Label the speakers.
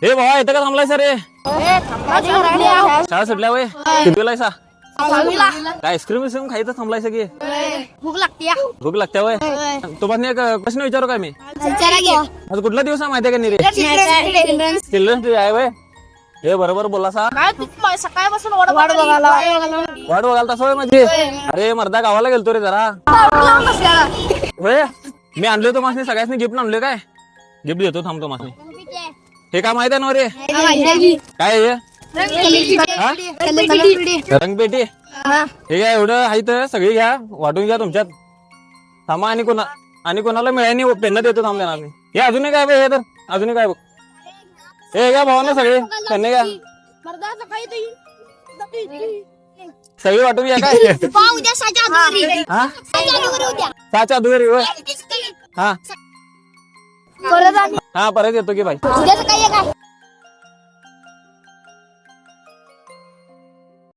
Speaker 1: हे भावा इथं का थांबलायसा रे? शाळा सुटल्या वय कितवीला आहेसा? काय आईस्क्रीम विस्क्रीम खायचं थांबलायसा की?
Speaker 2: भूक लागते
Speaker 1: भूक लागत्या वय. तुम्हाला एक प्रश्न विचारू काय मी? आज कुठला दिवस आहे माहितीये का नाही रे? चिल्ड्रन्स डे आहे वय. हे बरोबर बोला सा.
Speaker 2: सकाळपासून वाट बघायला
Speaker 1: वाट बघाल तसं माझी. अरे मर्दा गावाला गेलतो रे जरा. होय मी आणले तो मासने सगळ्यांनी गिफ्ट आणले काय गिफ्ट देतो थांबतो मासने. हे काय माहित आहे ना रे? काय हे रंगपेटी? हे काय एवढं आहे तर सगळी घ्या वाटून घ्या तुमच्यात. थांबा आणि कोणाला मिळाली पेन देतो थांब देणार मी. हे अजूनही काय हे तर अजूनही काय बघ. हे घ्या भावाने सगळे त्यांनी घ्या सगळी वाटून घ्या काय.
Speaker 2: उद्या
Speaker 1: हा 6च्या दुहेरी होय. हा
Speaker 2: परत
Speaker 1: हा परत येतो की बाई.
Speaker 2: उद्या सकाळी काय